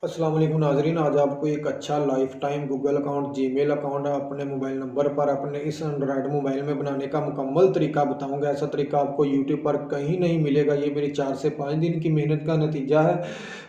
अस्सलाम वालेकुम नाज़रीन, आज आपको एक अच्छा life time Google account, Gmail account अपने मोबाइल नंबर पर अपने इस एंड्रॉयड मोबाइल में बनाने का मुकम्मल तरीका बताऊंगा। ऐसा तरीका आपको यूट्यूब पर कहीं नहीं मिलेगा। ये मेरी 4 से 5 दिन की मेहनत का नतीजा है।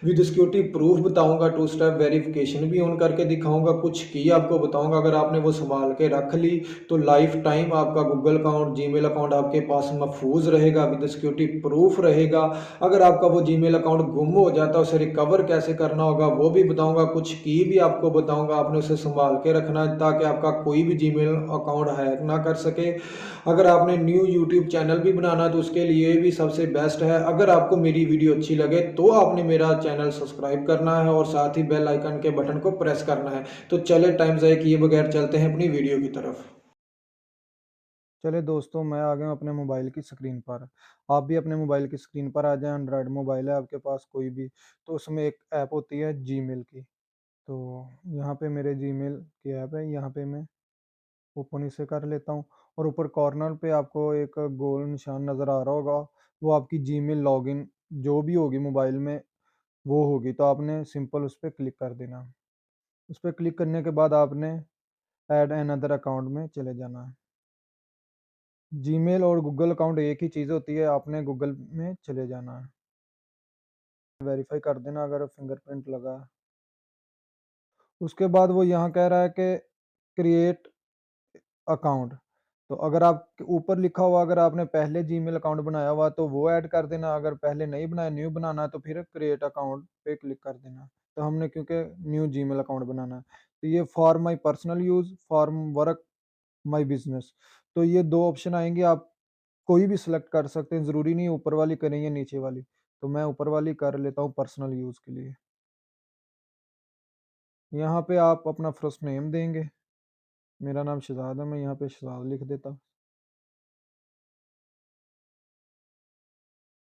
विद सिक्योरिटी प्रूफ बताऊंगा, टू स्टेप वेरिफिकेशन भी ऑन करके दिखाऊंगा, कुछ की आपको बताऊंगा। अगर आपने वो संभाल के रख ली तो लाइफ टाइम आपका गूगल अकाउंट, जीमेल अकाउंट आपके पास महफूज रहेगा, विद सिक्योरिटी प्रूफ रहेगा। अगर आपका वो जीमेल अकाउंट गुम हो जाता है, उसे रिकवर कैसे करना होगा वो भी बताऊंगा, कुछ की भी आपको बताऊंगा। आपने उसे संभाल के रखना है ताकि आपका कोई भी जीमेल अकाउंट हैक ना कर सके। अगर आपने न्यू यूट्यूब चैनल भी बनाना है तो उसके लिए भी सबसे बेस्ट है। अगर आपको मेरी वीडियो अच्छी लगे तो आपने मेरा चैनल सब्सक्राइब करना है और साथ ही बेल आइकन के बटन को प्रेस करना है। तो चले टाइम ज़ाया किए बगैर चलते हैं अपनी वीडियो की तरफ। चलिए दोस्तों, मैं आ गया हूँ अपने मोबाइल की स्क्रीन पर। आप भी अपने मोबाइल की स्क्रीन पर आ जाएं। एंड्रॉयड मोबाइल है आपके पास कोई भी, तो उसमें एक ऐप होती है जीमेल की। तो यहाँ पे मेरे जीमेल की ऐप है, यहाँ पे मैं ओपन इसे कर लेता हूँ। और ऊपर कॉर्नर पे आपको एक गोल निशान नज़र आ रहा होगा, वो आपकी जीमेल लॉगिन जो भी होगी मोबाइल में वो होगी। तो आपने सिंपल उस पर क्लिक कर देना। उस पर क्लिक करने के बाद आपने ऐड अनदर अकाउंट में चले जाना है। जीमेल और गूगल अकाउंट एक ही चीज़ होती है, आपने गूगल में चले जाना है, वेरीफाई कर देना अगर फिंगरप्रिंट लगा है। उसके बाद वो यहाँ कह रहा है कि क्रिएट अकाउंट। तो अगर आप ऊपर लिखा हुआ, अगर आपने पहले जीमेल अकाउंट बनाया हुआ तो वो ऐड कर देना, अगर पहले नहीं बनाया न्यू बनाना है तो फिर क्रिएट अकाउंट पे क्लिक कर देना। तो हमने क्योंकि न्यू जीमेल अकाउंट बनाना है, तो ये for my personal use, for work, my business. तो ये दो ऑप्शन आएंगे, आप कोई भी सिलेक्ट कर सकते हैं, ज़रूरी नहीं ऊपर वाली करें या नीचे वाली। तो मैं ऊपर वाली कर लेता हूँ पर्सनल यूज़ के लिए। यहाँ पे आप अपना फर्स्ट नेम देंगे, मेरा नाम शहजाद है, मैं यहाँ पे शहजाद लिख देता हूँ।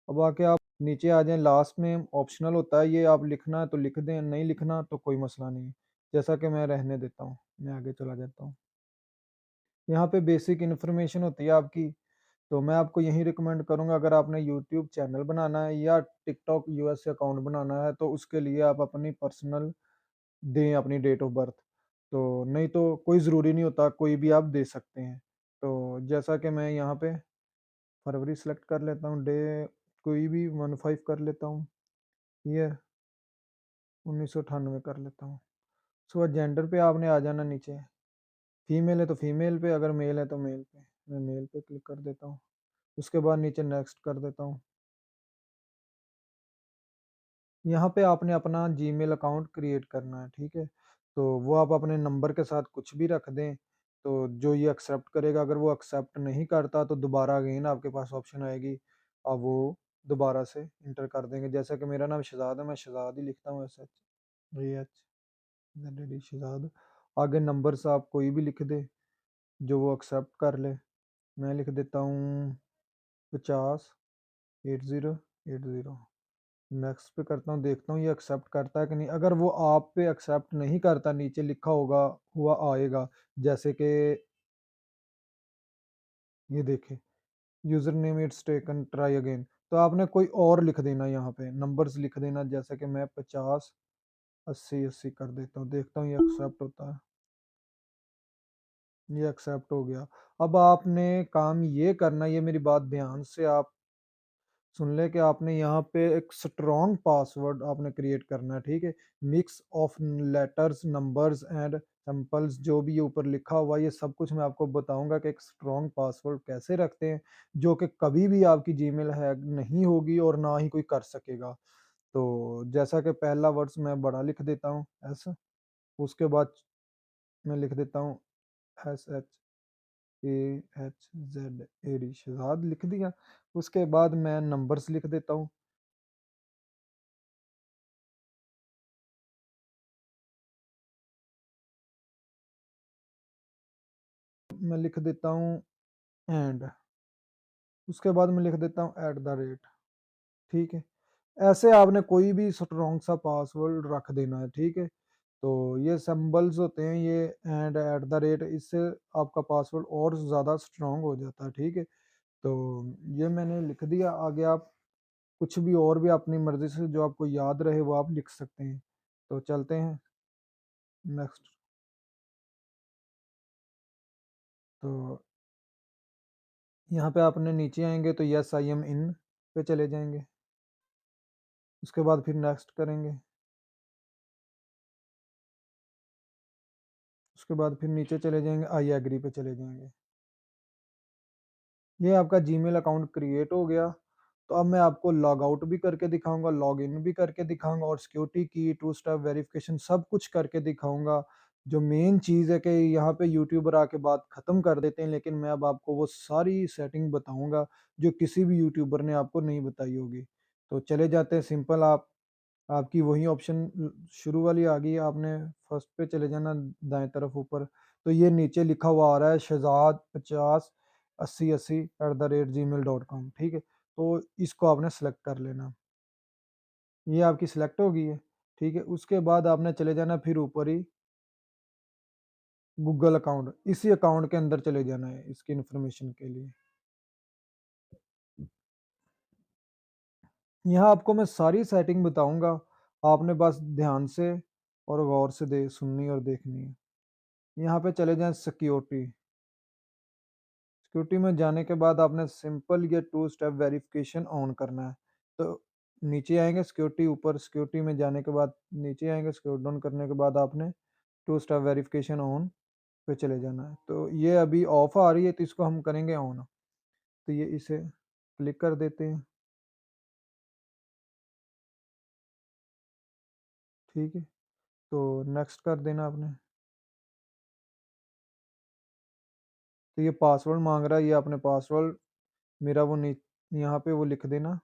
अब आके आप नीचे आ जाएं, लास्ट नेम ऑप्शनल होता है, ये आप लिखना है तो लिख दें, नहीं लिखना तो कोई मसला नहीं है। जैसा कि मैं रहने देता हूँ, मैं आगे चला जाता हूँ। यहाँ पे बेसिक इन्फॉर्मेशन होती है आपकी, तो मैं आपको यही रिकमेंड करूँगा, अगर आपने यूट्यूब चैनल बनाना है या टिकटॉक यूएस अकाउंट बनाना है तो उसके लिए आप अपनी पर्सनल दें, अपनी डेट ऑफ बर्थ। तो नहीं तो कोई ज़रूरी नहीं होता, कोई भी आप दे सकते हैं। तो जैसा कि मैं यहाँ पे फरवरी सेलेक्ट कर लेता हूँ, डे कोई भी 15 कर लेता हूँ, ईयर 1998 कर लेता हूँ। उसके बाद जेंडर पे आपने आ जाना नीचे, फीमेल है तो फीमेल पे, अगर मेल है तो मेल पे। मैं मेल पे क्लिक कर देता हूँ। उसके बाद नीचे नेक्स्ट कर देता हूँ। यहाँ पे आपने अपना जीमेल अकाउंट क्रिएट करना है, ठीक है? तो वो आप अपने नंबर के साथ कुछ भी रख दें, तो जो ये एक्सेप्ट करेगा। अगर वो एक्सेप्ट नहीं करता तो दोबारा अगेन आपके पास ऑप्शन आएगी, आप वो दोबारा से इंटर कर देंगे। जैसा कि मेरा नाम शहजाद है, मैं शहजाद ही लिखता हूँ, SHAZAD शहजाद। आगे नंबर्स आप कोई भी लिख दे जो वो एक्सेप्ट कर ले। मैं लिख देता हूँ 50 80 80। नेक्स्ट पे करता हूँ, देखता हूँ ये एक्सेप्ट करता है कि नहीं। अगर वो आप पे एक्सेप्ट नहीं करता, नीचे लिखा होगा, हुआ आएगा, जैसे कि ये देखें, user name it's taken try again. तो आपने कोई और लिख देना, यहाँ पे नंबर्स लिख देना, जैसे कि मैं 50 80 80 कर देता हूँ, देखता हूँ ये एक्सेप्ट होता है। ये एक्सेप्ट हो गया। अब आपने काम ये करना, ये मेरी बात ध्यान से आप सुन ले, कि आपने यहाँ पे एक स्ट्रॉन्ग पासवर्ड आपने क्रिएट करना है, ठीक है? Mix of letters, numbers and symbols, जो भी ये ऊपर लिखा हुआ, ये सब कुछ मैं आपको बताऊंगा कि एक स्ट्रॉन्ग पासवर्ड कैसे रखते हैं, जो कि कभी भी आपकी जीमेल हैक नहीं होगी और ना ही कोई कर सकेगा। तो जैसा कि पहला वर्ड्स मैं बड़ा लिख देता हूँ, एस। उसके बाद मैं लिख देता हूँ SHAZAD, शहजाद लिख दिया। उसके बाद मैं नंबर्स लिख देता हूँ, मैं लिख देता हूँ एंड। उसके बाद मैं लिख देता हूँ @ ठीक है? ऐसे आपने कोई भी स्ट्रॉन्ग सा पासवर्ड रख देना है, ठीक है? तो ये सिंबल्स होते हैं, ये एंड इससे आपका पासवर्ड और ज़्यादा स्ट्रॉन्ग हो जाता है, ठीक है? तो ये मैंने लिख दिया। आगे आप कुछ भी और भी अपनी मर्ज़ी से जो आपको याद रहे वो आप लिख सकते हैं। तो चलते हैं नेक्स्ट। तो यहाँ पे आपने नीचे आएँगे तो येस आई एम इन पे चले जाएँगे। उसके बाद फिर नेक्स्ट करेंगे। उसके बाद फिर नीचे चले जाएँगे, आई एग्री पे चले जाएँगे। ये आपका जीमेल अकाउंट क्रिएट हो गया। तो अब मैं आपको लॉग आउट भी करके दिखाऊँगा, लॉग इन भी करके दिखाऊँगा और सिक्योरिटी की, टू स्टेप वेरिफिकेशन सब कुछ करके दिखाऊँगा। जो मेन चीज़ है कि यहाँ पे यूट्यूबर आके बात ख़त्म कर देते हैं, लेकिन मैं अब आपको वो सारी सेटिंग बताऊँगा, जो किसी भी यूट्यूबर ने आपको नहीं बताई होगी। तो चले जाते हैं सिंपल आपकी वही ऑप्शन शुरू वाली आ गई है, आपने फर्स्ट पे चले जाना दाएँ तरफ ऊपर। तो ये नीचे लिखा हुआ आ रहा है शहज़ाद 50 8080 @gmail.com, ठीक है? तो इसको आपने सेलेक्ट कर लेना। ये आपकी सेलेक्ट हो गई है, ठीक है? उसके बाद आपने चले जाना फिर ऊपर ही गूगल अकाउंट, इसी अकाउंट के अंदर चले जाना है इसकी इन्फॉर्मेशन के लिए। यहाँ आपको मैं सारी सेटिंग बताऊँगा, आपने बस ध्यान से और गौर से दे सुननी और देखनी है। यहाँ पे चले जाएँ सिक्योरिटी। सिक्योरिटी में जाने के बाद आपने सिंपल ये टू स्टेप वेरिफिकेशन ऑन करना है। तो नीचे आएँगे सिक्योरिटी, ऊपर सिक्योरिटी में जाने के बाद नीचे आएँगे, स्क्रॉल डाउन करने के बाद आपने टू स्टेप वेरिफिकेशन ऑन पे चले जाना है। तो ये अभी ऑफ आ रही है तो इसको हम करेंगे ऑन। तो ये इसे क्लिक कर देते हैं, ठीक है? तो नेक्स्ट कर देना आपने। तो ये पासवर्ड माँग रहा है, ये आपने पासवर्ड मेरा वो नी यहाँ पे वो लिख देना,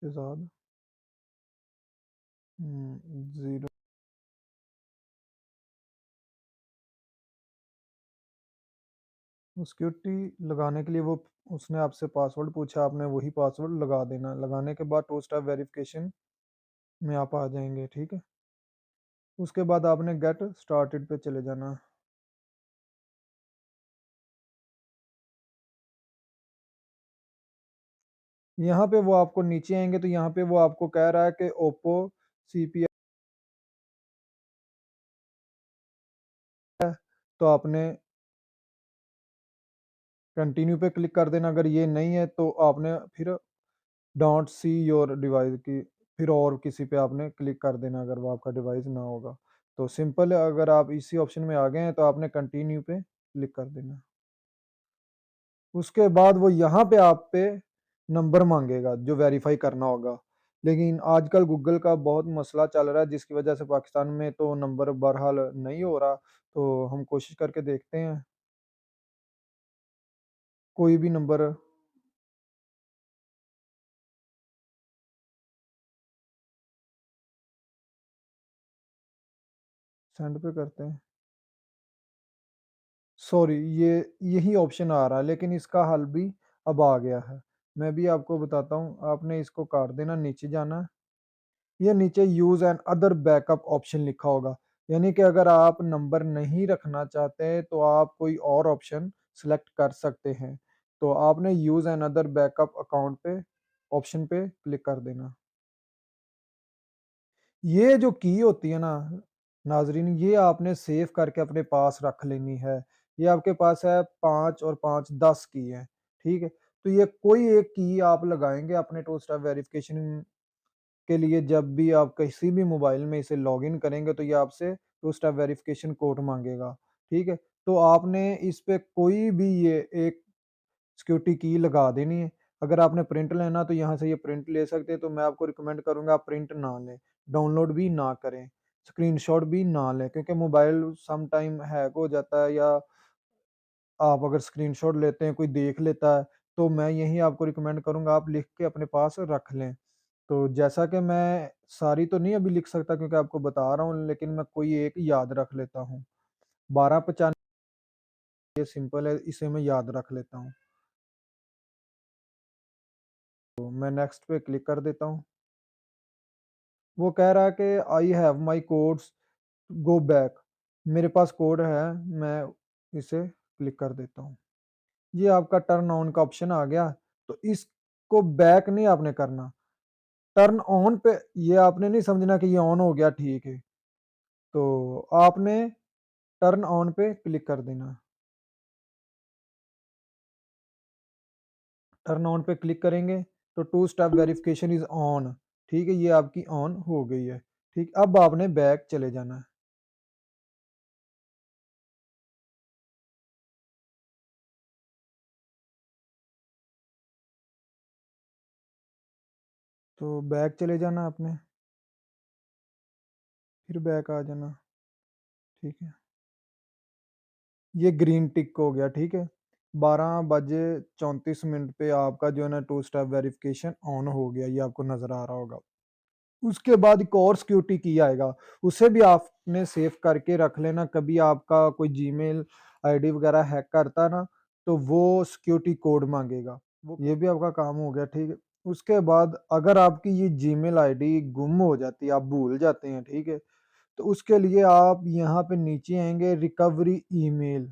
शहज़ाद 0। सिक्योरिटी लगाने के लिए वो उसने आपसे पासवर्ड पूछा, आपने वही पासवर्ड लगा देना। लगाने के बाद टू स्टेप वेरिफिकेशन में आप आ जाएँगे, ठीक है? उसके बाद आपने गेट स्टार्टेड पे चले जाना। यहाँ पे वो आपको नीचे आएँगे तो यहाँ पे वो आपको कह रहा है कि ओप्पो सीपीआई है, तो आपने कंटिन्यू पे क्लिक कर देना। अगर ये नहीं है तो आपने फिर डोंट सी योर डिवाइस की फिर और किसी पे आपने क्लिक कर देना अगर वो आपका डिवाइस ना होगा। तो सिंपल है, अगर आप इसी ऑप्शन में आ गए हैं तो आपने कंटिन्यू पे क्लिक कर देना। उसके बाद वो यहाँ पे आप पे नंबर माँगेगा जो वेरीफ़ाई करना होगा। लेकिन आजकल गूगल का बहुत मसला चल रहा है जिसकी वज़ह से पाकिस्तान में तो नंबर बहरहाल नहीं हो रहा। तो हम कोशिश करके देखते हैं कोई भी नंबर सेंड पे करते हैं। सॉरी, ये यही ऑप्शन आ रहा है लेकिन इसका हल भी अब आ गया है। मैं भी आपको बताता हूँ, आपने इसको काट देना, नीचे जाना है। ये नीचे use an other backup option लिखा होगा। यानी कि अगर आप नंबर नहीं रखना चाहते तो आप कोई और ऑप्शन सेलेक्ट कर सकते हैं। तो आपने use an other backup account पे ऑप्शन पे क्लिक कर देना। ये जो की होती है ना नाज़रीन, ये आपने सेव करके अपने पास रख लेनी है। ये आपके पास है 5 और 5 10 की है, ठीक है? तो ये कोई एक की आप लगाएँगे अपने टू स्टेप वेरिफिकेशन के लिए, जब भी आप किसी भी मोबाइल में इसे लॉगिन करेंगे तो ये आपसे टू स्टेप वेरिफिकेशन कोड माँगेगा, ठीक है? तो आपने इस पे कोई भी ये एक सिक्योरिटी की लगा देनी है। अगर आपने प्रिंट लेना तो यहाँ से ये प्रिंट ले सकते हैं, तो मैं आपको रिकमेंड करूँगा आप प्रिंट ना लें, डाउनलोड भी ना करें, स्क्रीनशॉट भी ना लें क्योंकि मोबाइल सम टाइम हैक हो जाता है या आप अगर स्क्रीनशॉट लेते हैं, कोई देख लेता है, तो मैं यही आपको रिकमेंड करूँगा आप लिख के अपने पास रख लें। तो जैसा कि मैं सारी तो नहीं अभी लिख सकता क्योंकि आपको बता रहा हूँ, लेकिन मैं कोई एक याद रख लेता हूँ। 1295 ये सिंपल है, इसे मैं याद रख लेता हूँ। तो मैं नेक्स्ट पे क्लिक कर देता हूँ। वो कह रहा है कि I have my codes go back. मेरे पास कोड है, मैं इसे क्लिक कर देता हूँ। ये आपका टर्न ऑन का ऑप्शन आ गया। तो इस इसको बैक नहीं आपने करना, टर्न ऑन पे ये आपने नहीं समझना कि ये ऑन हो गया ठीक है। तो आपने टर्न ऑन पे क्लिक कर देना। टर्न ऑन पे क्लिक करेंगे तो two step verification is on, ठीक है? ये आपकी ऑन हो गई है, ठीक? अब आपने बैक चले जाना है। तो बैक चले जाना आपने, फिर बैक आ जाना, ठीक है? ये ग्रीन टिक हो गया, ठीक है? 12 बजे 34 मिनट पे आपका जो है ना टू स्टेप वेरिफिकेशन ऑन हो गया, ये आपको नज़र आ रहा होगा। उसके बाद एक और सिक्योरिटी की आएगा, उसे भी आपने सेव करके रख लेना, कभी आपका कोई जीमेल आईडी वगैरह हैक करता ना, तो वो सिक्योरिटी कोड माँगेगा। वो ये भी आपका काम हो गया, ठीक है? उसके बाद अगर आपकी ये जीमेल आईडी गुम हो जाती है, आप भूल जाते हैं, ठीक है? तो उसके लिए आप यहाँ पे नीचे आएँगे रिकवरी ईमेल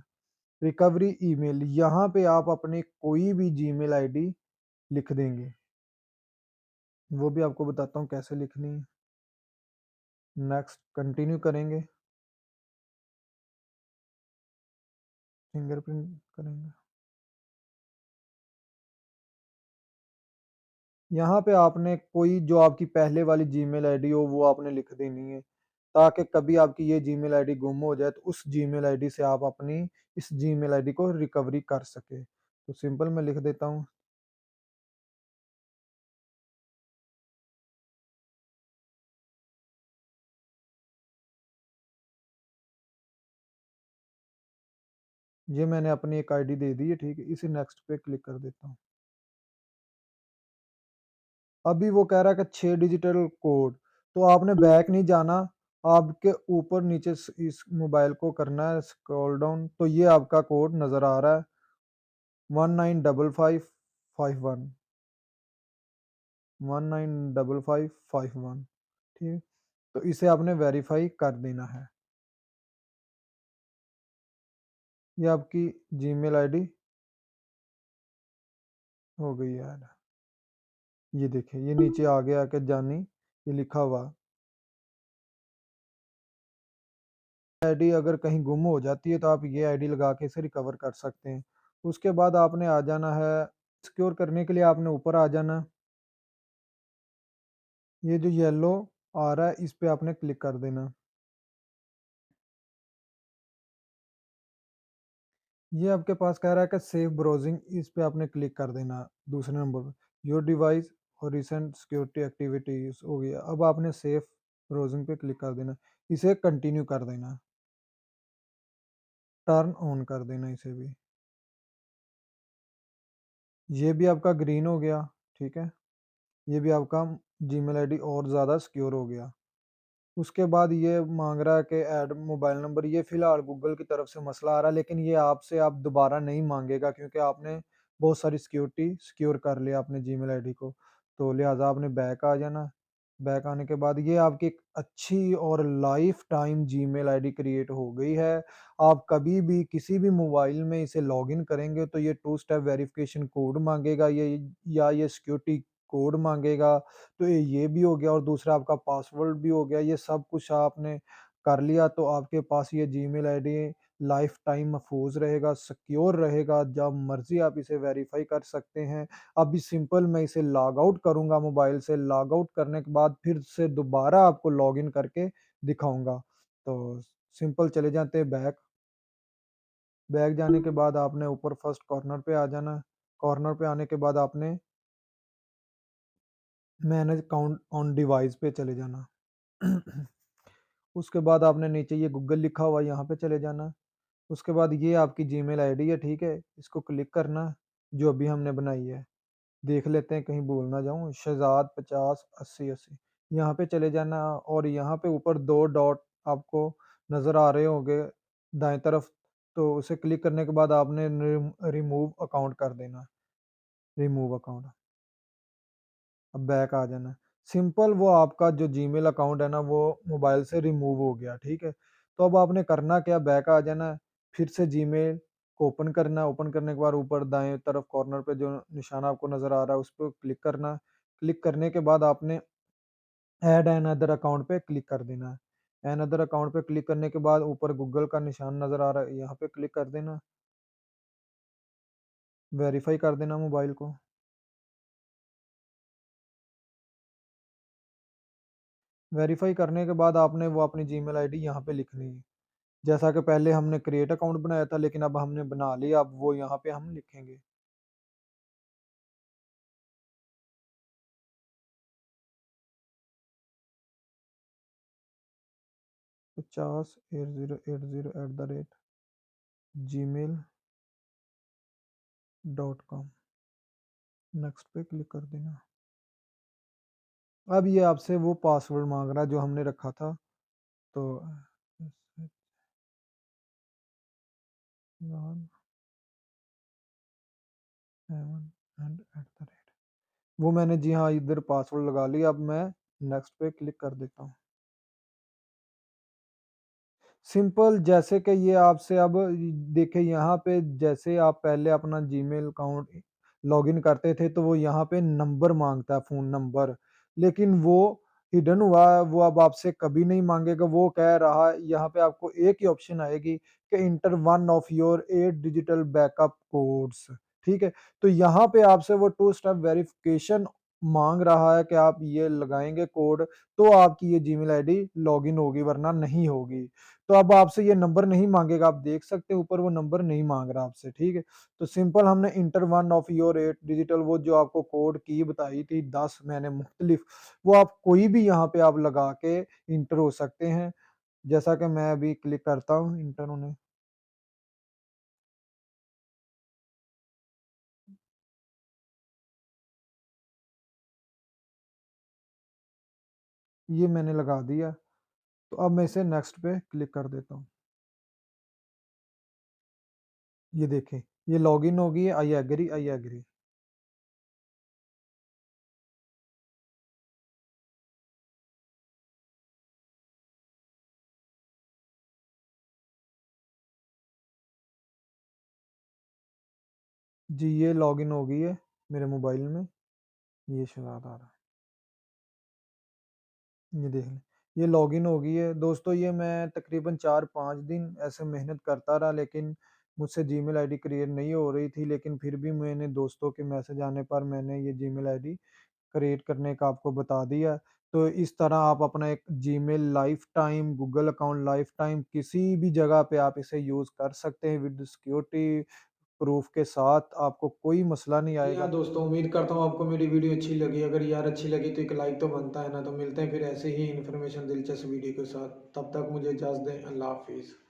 यहाँ पे आप अपनी कोई भी जीमेल आईडी लिख देंगे। वो भी आपको बताता हूँ कैसे लिखनी है। नेक्स्ट कंटिन्यू करेंगे, फिंगरप्रिंट करेंगे। यहाँ पे आपने कोई जो आपकी पहले वाली जीमेल आईडी हो वो आपने लिख देनी है, ताकि कभी आपकी ये जीमेल आईडी गुम हो जाए तो उस जीमेल आईडी से आप अपनी इस जीमेल आईडी को रिकवरी कर सकें। तो सिंपल मैं लिख देता हूँ, ये मैंने अपनी एक आईडी दे दी है, ठीक है? इसे नेक्स्ट पे क्लिक कर देता हूँ। अभी वो कह रहा है कि 6 डिजिटल कोड, तो आपने बैक नहीं जाना, आपके ऊपर नीचे इस मोबाइल को करना है स्क्रॉल डाउन, तो ये आपका कोड नज़र आ रहा है 195551 195551, ठीक है? तो इसे आपने वेरीफाई कर देना है। ये आपकी जीमेल आईडी हो गई है ऐड। ये देखिए ये नीचे आ गया कि जानी ये लिखा हुआ आईडी अगर कहीं गुम हो जाती है तो आप ये आईडी लगा के इसे रिकवर कर सकते हैं। उसके बाद आपने आ जाना है, सिक्योर करने के लिए आपने ऊपर आ जाना, ये जो येलो आ रहा है इस पे आपने क्लिक कर देना। ये आपके पास कह रहा है कि सेव ब्राउजिंग, इस पे आपने क्लिक कर देना दूसरे नंबर पे। योर डिवाइस और रिसेंट सिक्योरिटी एक्टिविटीज हो गया। अब आपने सेव ब्राउजिंग पे क्लिक कर देना, इसे कंटिन्यू कर देना, टर्न ऑन कर देना इसे भी। ये भी आपका ग्रीन हो गया, ठीक है? ये भी आपका जीमेल आईडी और ज़्यादा सिक्योर हो गया। उसके बाद ये माँग रहा है कि ऐड मोबाइल नंबर, ये फ़िलहाल गूगल की तरफ से मसला आ रहा है, लेकिन ये आपसे अब दोबारा नहीं माँगेगा क्योंकि आपने बहुत सारी सिक्योरिटी सिक्योर कर लिया अपने जीमेल आईडी को। तो लिहाज़ा आपने बैक आ जाना। बैक आने के बाद ये आपकी एक अच्छी और life time Gmail ID create हो गई है। आप कभी भी किसी भी मोबाइल में इसे लॉगिन करेंगे तो ये टू स्टेप वेरिफ़िकेशन कोड माँगेगा, ये या ये सिक्योरिटी कोड माँगेगा। तो ये भी हो गया और दूसरा आपका पासवर्ड भी हो गया, ये सब कुछ आपने कर लिया तो आपके पास ये जीमेल आईडी लाइफ टाइम महफूज रहेगा, सिक्योर रहेगा, जब मर्ज़ी आप इसे वेरीफ़ाई कर सकते हैं। अभी सिंपल मैं इसे लॉग आउट करूँगा मोबाइल से, लॉग आउट करने के बाद फिर से दोबारा आपको लॉगिन करके दिखाऊँगा। तो सिंपल चले जाते हैं बैक, बैक जाने के बाद आपने ऊपर फर्स्ट कॉर्नर पे आ जाना है, कॉर्नर पे आने के बाद आपने मैनेज अकाउंट ऑन डिवाइस पे चले जाना। उसके बाद आपने नीचे ये गूगल लिखा हुआ है यहाँ पे चले जाना। उसके बाद ये आपकी जीमेल आईडी है, ठीक है? इसको क्लिक करना है, जो अभी हमने बनाई है। देख लेते हैं कहीं भूल ना जाऊँ, शहज़ाद 50 80 80 यहाँ पे चले जाना और यहाँ पे ऊपर 2 डॉट आपको नज़र आ रहे होंगे दाएँ तरफ, तो उसे क्लिक करने के बाद आपने रिमूव अकाउंट कर देना, रिमूव अकाउंट। अब बैक आ जाना है। सिंपल वो आपका जो जीमेल अकाउंट है ना वो मोबाइल से रिमूव हो गया, ठीक है? तो अब आपने करना क्या, बैक आ जाना है, फिर से जीमेल को ओपन करना है। ओपन करने के बाद ऊपर दाएँ तरफ कॉर्नर पे जो निशान आपको नज़र आ रहा है, उस पे क्लिक करना है। क्लिक करने के बाद आपने ऐड एन अदर अकाउंट पे क्लिक कर देना है। एन अदर अकाउंट पे क्लिक करने के बाद ऊपर गूगल का निशान नज़र आ रहा है, यहाँ पे क्लिक कर देना। वेरीफ़ाई कर देना मोबाइल को। वेरीफ़ाई करने के बाद आपने वो अपनी जीमेल आईडी यहाँ पे लिखनी है। जैसा कि पहले हमने क्रिएट अकाउंट बनाया था, लेकिन अब हमने बना लिया, अब वो यहाँ पे हम लिखेंगे। 508080@gmail.com। नेक्स्ट पे क्लिक कर देना। अब ये आपसे वो पासवर्ड माँग रहा है जो हमने रखा था, तो वो मैंने जी हाँ, इधर पासवर्ड लगा लिया, अब मैं नेक्स्ट पे क्लिक कर देता हूँ। सिंपल, जैसे कि ये आपसे अब देखिए यहाँ पे जैसे आप पहले अपना जीमेल अकाउंट लॉगिन करते थे, तो वो यहाँ पे नंबर माँगता है, फ़ोन नंबर। लेकिन वो हिडन हुआ है, वो अब आपसे कभी नहीं माँगेगा। वो कह रहा है यहाँ पे आपको एक ही ऑप्शन आएगी कि enter one of your 8 digital backup codes, ठीक है? तो यहाँ पे आपसे वो टू स्टेप वेरिफिकेशन माँग रहा है कि आप ये लगाएँगे कोड, तो आपकी ये जीमेल आईडी लॉगिन होगी, वरना नहीं होगी। तो अब आपसे ये नंबर नहीं माँगेगा, आप देख सकते हैं ऊपर वो नंबर नहीं माँग रहा आपसे, ठीक है? तो सिंपल हमने inter one of your 8 digital, वो जो आपको कोड की बताई थी 10 मैंने मुख्तलिफ, वो आप कोई भी यहाँ पे आप लगा के इंटर हो सकते हैं। जैसा कि मैं अभी क्लिक करता हूँ, इंटर होने, ये मैंने लगा दिया। तो अब मैं इसे नेक्स्ट पे क्लिक कर देता हूँ। ये देखें, ये लॉगिन हो गई है, आई एग्री। जी, ये लॉगिन हो गई है मेरे मोबाइल में, ये शज़ाद आ रहा है। ये देख लें, ये लॉगिन हो गई है। दोस्तों, ये मैं तकरीबन 4-5 दिन ऐसे मेहनत करता रहा, लेकिन मुझसे जीमेल आईडी क्रिएट नहीं हो रही थी, लेकिन फिर भी मैंने दोस्तों के मैसेज आने पर मैंने ये जीमेल आईडी क्रिएट करने का आपको बता दिया। तो इस तरह आप अपना एक Gmail life time, Google account life time किसी भी जगह पे आप इसे यूज़ कर सकते हैं विद सिक्योरिटी प्रूफ के साथ, आपको कोई मसला नहीं जी हाँ आएगा। दोस्तों, उम्मीद करता हूँ आपको मेरी वीडियो अच्छी लगी। अगर यार अच्छी लगी तो एक लाइक तो बनता है ना। तो मिलते हैं फिर ऐसे ही इन्फॉर्मेशन दिलचस्प वीडियो के साथ। तब तक मुझे इजाज़त दें। अल्लाह हाफ़िज़।